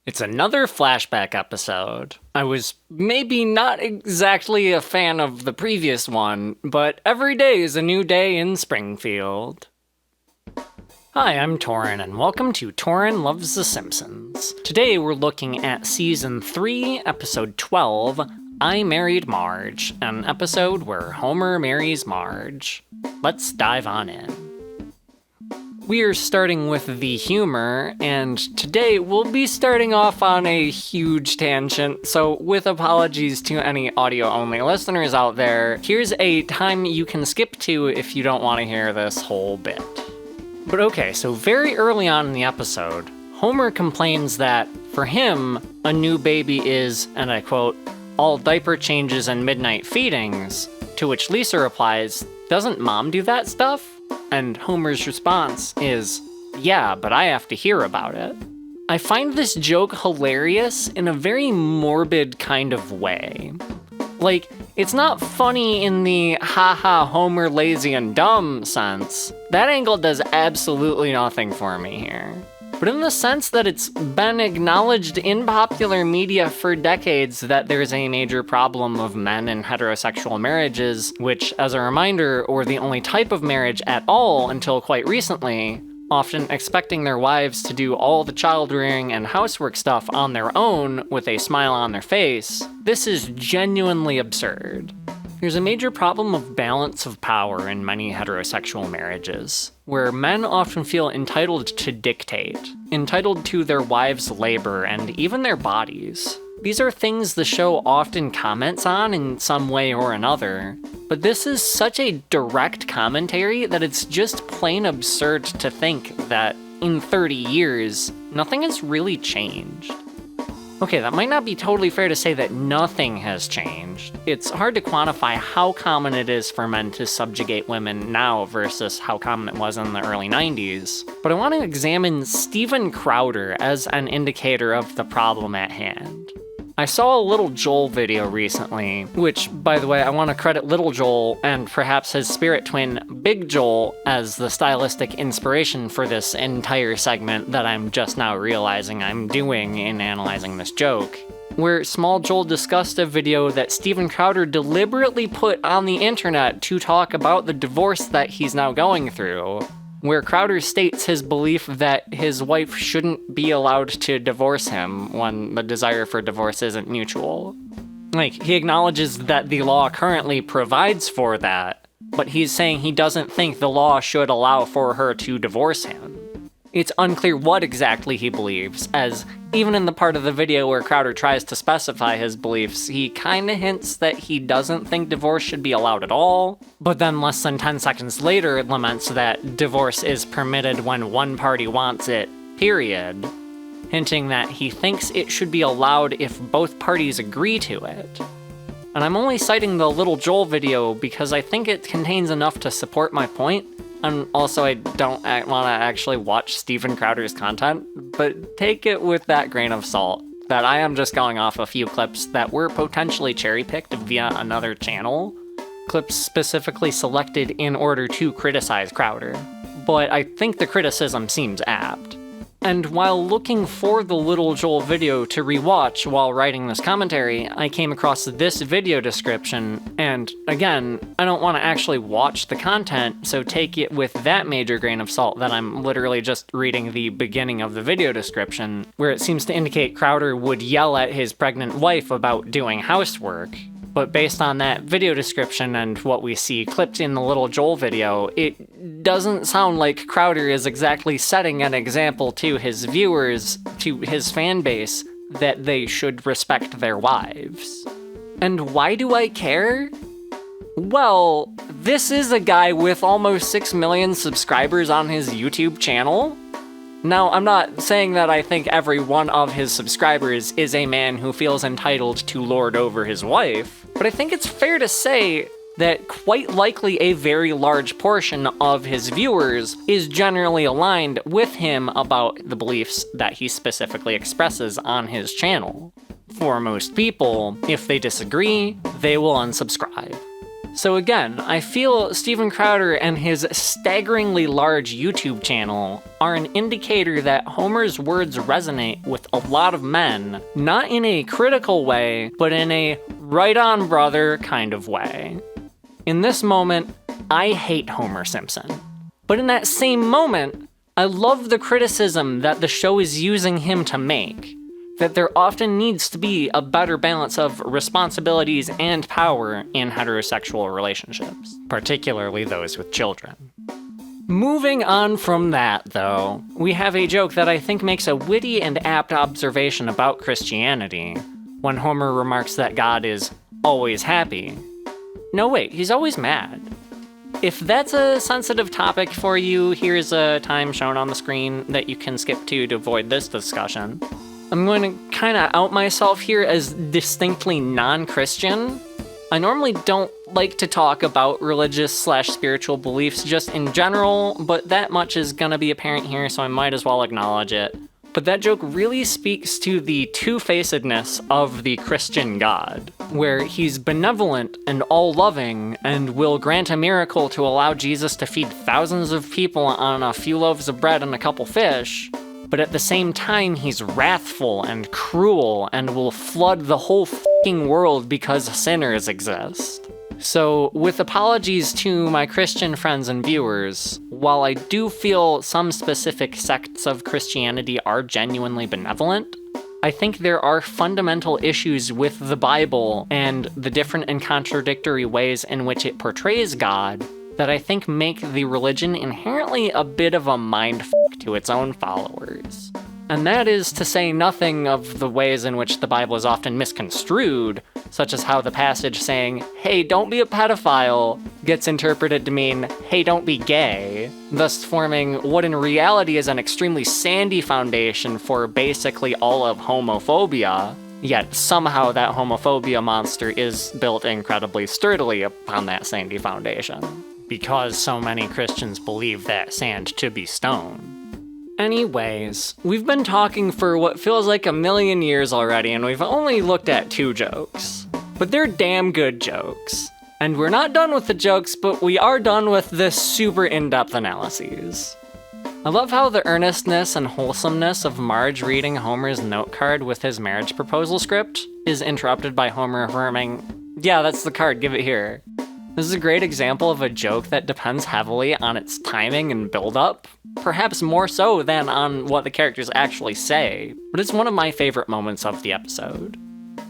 It's another flashback episode. I was maybe not exactly a fan of the previous one, but every day is a new day in Springfield. Hi, I'm Thorin, and welcome to Thorin Loves the Simpsons. Today we're looking at Season 3, Episode 12, I Married Marge, an episode where Homer marries Marge. Let's dive on in. We're starting with the humor, and today we'll be starting off on a huge tangent, so with apologies to any audio-only listeners out there, here's a time you can skip to if you don't want to hear this whole bit. But okay, so very early on in the episode, Homer complains that, for him, a new baby is, and I quote, all diaper changes and midnight feedings, to which Lisa replies, doesn't Mom do that stuff? And Homer's response is, yeah, but I have to hear about it. I find this joke hilarious in a very morbid kind of way. Like, it's not funny in the haha Homer lazy and dumb sense. That angle does absolutely nothing for me here. But in the sense that it's been acknowledged in popular media for decades that there's a major problem of men in heterosexual marriages, which, as a reminder, were the only type of marriage at all until quite recently, often expecting their wives to do all the child rearing and housework stuff on their own with a smile on their face. This is genuinely absurd. There's a major problem of balance of power in many heterosexual marriages, where men often feel entitled to dictate, entitled to their wives' labor and even their bodies. These are things the show often comments on in some way or another, but this is such a direct commentary that it's just plain absurd to think that in 30 years, nothing has really changed. Okay, that might not be totally fair to say that nothing has changed. It's hard to quantify how common it is for men to subjugate women now versus how common it was in the early 90s. But I want to examine Steven Crowder as an indicator of the problem at hand. I saw a Little Joel video recently, which, by the way, I want to credit Little Joel and perhaps his spirit twin, Big Joel, as the stylistic inspiration for this entire segment that I'm just now realizing I'm doing in analyzing this joke, where Small Joel discussed a video that Steven Crowder deliberately put on the internet to talk about the divorce that he's now going through, where Crowder states his belief that his wife shouldn't be allowed to divorce him when the desire for divorce isn't mutual. Like, he acknowledges that the law currently provides for that, but he's saying he doesn't think the law should allow for her to divorce him. It's unclear what exactly he believes, as even in the part of the video where Crowder tries to specify his beliefs, he kinda hints that he doesn't think divorce should be allowed at all, but then less than 10 seconds later laments that divorce is permitted when one party wants it, period, hinting that he thinks it should be allowed if both parties agree to it. And I'm only citing the Little Joel video because I think it contains enough to support my point. And also, I don't want to actually watch Steven Crowder's content, but take it with that grain of salt, that I am just going off a few clips that were potentially cherry-picked via another channel, clips specifically selected in order to criticize Crowder. But I think the criticism seems apt. And while looking for the Little Joel video to rewatch while writing this commentary, I came across this video description, and again, I don't want to actually watch the content, so take it with that major grain of salt that I'm literally just reading the beginning of the video description, where it seems to indicate Crowder would yell at his pregnant wife about doing housework. But based on that video description and what we see clipped in the Little Joel video, it doesn't sound like Crowder is exactly setting an example to his viewers, to his fan base, that they should respect their wives. And why do I care? Well, this is a guy with almost 6 million subscribers on his YouTube channel. Now, I'm not saying that I think every one of his subscribers is a man who feels entitled to lord over his wife, but I think it's fair to say that quite likely a very large portion of his viewers is generally aligned with him about the beliefs that he specifically expresses on his channel. For most people, if they disagree, they will unsubscribe. So again, I feel Steven Crowder and his staggeringly large YouTube channel are an indicator that Homer's words resonate with a lot of men, not in a critical way, but in a right on brother kind of way. In this moment, I hate Homer Simpson. But in that same moment, I love the criticism that the show is using him to make. That there often needs to be a better balance of responsibilities and power in heterosexual relationships, particularly those with children. Moving on from that, though, we have a joke that I think makes a witty and apt observation about Christianity, when Homer remarks that God is always happy. No, wait, he's always mad. If that's a sensitive topic for you, here's a time shown on the screen that you can skip to avoid this discussion. I'm going to kind of out myself here as distinctly non-Christian. I normally don't like to talk about religious/spiritual beliefs just in general, but that much is going to be apparent here, so I might as well acknowledge it. But that joke really speaks to the two-facedness of the Christian God, where he's benevolent and all-loving and will grant a miracle to allow Jesus to feed thousands of people on a few loaves of bread and a couple fish, but at the same time he's wrathful and cruel and will flood the whole f***ing world because sinners exist. So, with apologies to my Christian friends and viewers, while I do feel some specific sects of Christianity are genuinely benevolent, I think there are fundamental issues with the Bible and the different and contradictory ways in which it portrays God that I think make the religion inherently a bit of a mindfuck to its own followers. And that is to say nothing of the ways in which the Bible is often misconstrued, such as how the passage saying, "Hey, don't be a pedophile," gets interpreted to mean, "Hey, don't be gay," thus forming what in reality is an extremely sandy foundation for basically all of homophobia, yet somehow that homophobia monster is built incredibly sturdily upon that sandy foundation, because so many Christians believe that sand to be stone. Anyways, we've been talking for what feels like a million years already, and we've only looked at 2 jokes. But they're damn good jokes. And we're not done with the jokes, but we are done with this super in-depth analyses. I love how the earnestness and wholesomeness of Marge reading Homer's note card with his marriage proposal script is interrupted by Homer affirming, "Yeah, that's the card, give it here." This is a great example of a joke that depends heavily on its timing and build-up, perhaps more so than on what the characters actually say, but it's one of my favorite moments of the episode.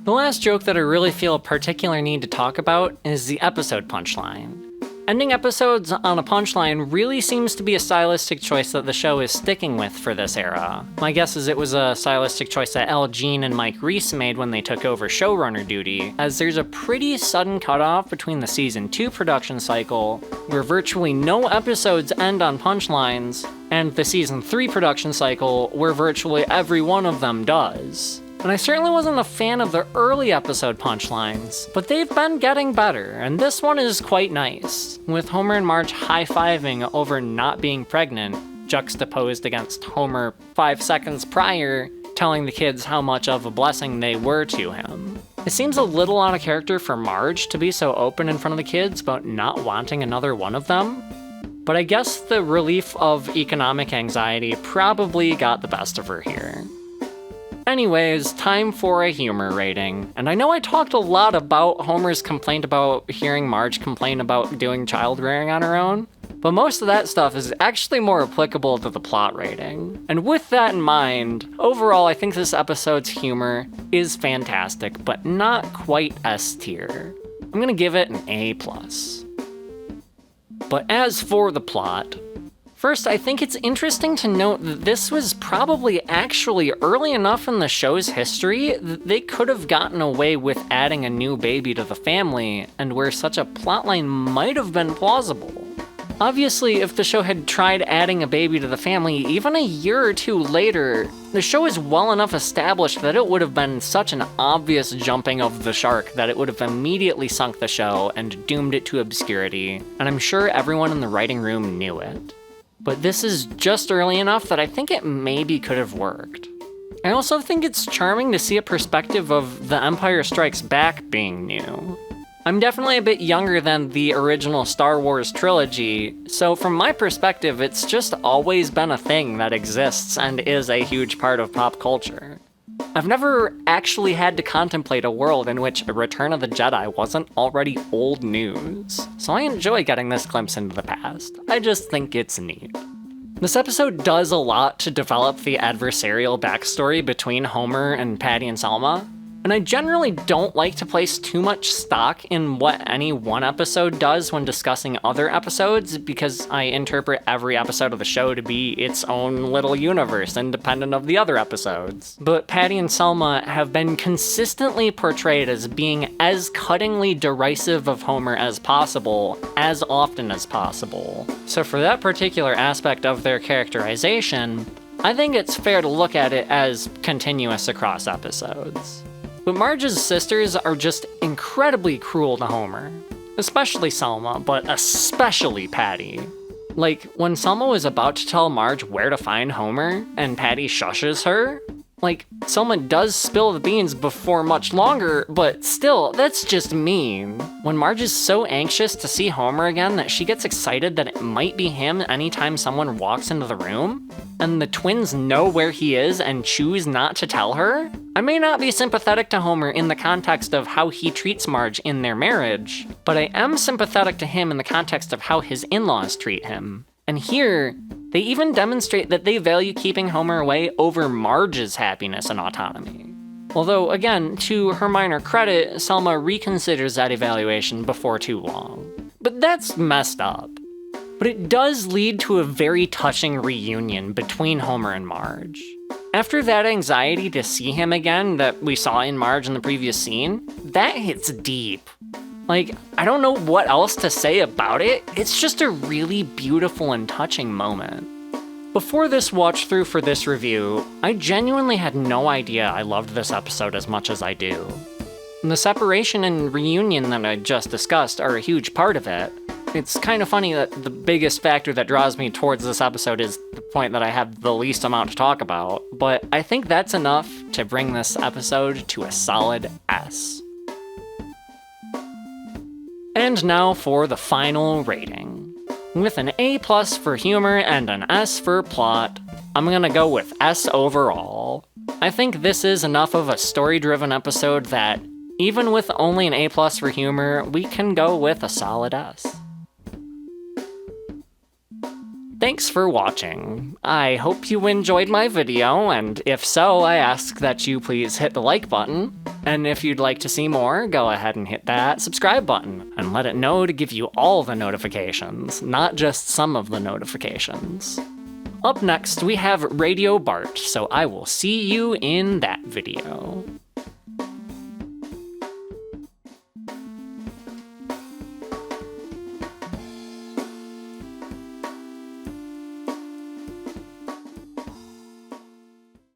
The last joke that I really feel a particular need to talk about is the episode punchline. Ending episodes on a punchline really seems to be a stylistic choice that the show is sticking with for this era. My guess is it was a stylistic choice that Al Jean and Mike Reiss made when they took over showrunner duty, as there's a pretty sudden cutoff between the Season 2 production cycle, where virtually no episodes end on punchlines, and the Season 3 production cycle, where virtually every one of them does. And I certainly wasn't a fan of the early episode punchlines, but they've been getting better, and this one is quite nice, with Homer and Marge high-fiving over not being pregnant, juxtaposed against Homer 5 seconds prior telling the kids how much of a blessing they were to him. It seems a little out of character for Marge to be so open in front of the kids about not wanting another one of them, but I guess the relief of economic anxiety probably got the best of her here. Anyways, time for a humor rating. And I know I talked a lot about Homer's complaint about hearing Marge complain about doing child rearing on her own, but most of that stuff is actually more applicable to the plot rating. And with that in mind, overall I think this episode's humor is fantastic, but not quite S tier. I'm gonna give it an A+. But as for the plot, first, I think it's interesting to note that this was probably actually early enough in the show's history that they could have gotten away with adding a new baby to the family, and where such a plotline might have been plausible. Obviously, if the show had tried adding a baby to the family even a year or 2 later, the show is well enough established that it would have been such an obvious jumping of the shark that it would have immediately sunk the show and doomed it to obscurity, and I'm sure everyone in the writing room knew it. But this is just early enough that I think it maybe could have worked. I also think it's charming to see a perspective of The Empire Strikes Back being new. I'm definitely a bit younger than the original Star Wars trilogy, so from my perspective, it's just always been a thing that exists and is a huge part of pop culture. I've never actually had to contemplate a world in which Return of the Jedi wasn't already old news, so I enjoy getting this glimpse into the past. I just think it's neat. This episode does a lot to develop the adversarial backstory between Homer and Patty and Selma, and I generally don't like to place too much stock in what any one episode does when discussing other episodes, because I interpret every episode of the show to be its own little universe, independent of the other episodes. But Patty and Selma have been consistently portrayed as being as cuttingly derisive of Homer as possible, as often as possible. So for that particular aspect of their characterization, I think it's fair to look at it as continuous across episodes. But Marge's sisters are just incredibly cruel to Homer. Especially Selma, but especially Patty. Like, when Selma was about to tell Marge where to find Homer, and Patty shushes her, like, Selma does spill the beans before much longer, but still, that's just mean. When Marge is so anxious to see Homer again that she gets excited that it might be him anytime someone walks into the room, and the twins know where he is and choose not to tell her, I may not be sympathetic to Homer in the context of how he treats Marge in their marriage, but I am sympathetic to him in the context of how his in-laws treat him. And here, they even demonstrate that they value keeping Homer away over Marge's happiness and autonomy. Although, again, to her minor credit, Selma reconsiders that evaluation before too long. But that's messed up. But it does lead to a very touching reunion between Homer and Marge. After that anxiety to see him again that we saw in Marge in the previous scene, that hits deep. Like, I don't know what else to say about it, it's just a really beautiful and touching moment. Before this watch through for this review, I genuinely had no idea I loved this episode as much as I do. And the separation and reunion that I just discussed are a huge part of it. It's kind of funny that the biggest factor that draws me towards this episode is the point that I have the least amount to talk about, but I think that's enough to bring this episode to a solid S. And now for the final rating. With an A+ for humor and an S for plot, I'm gonna go with S overall. I think this is enough of a story-driven episode that, even with only an A+ for humor, we can go with a solid S. Thanks for watching. I hope you enjoyed my video, and if so, I ask that you please hit the like button. And if you'd like to see more, go ahead and hit that subscribe button, and let it know to give you all the notifications, not just some of the notifications. Up next, we have Radio Bart, so I will see you in that video.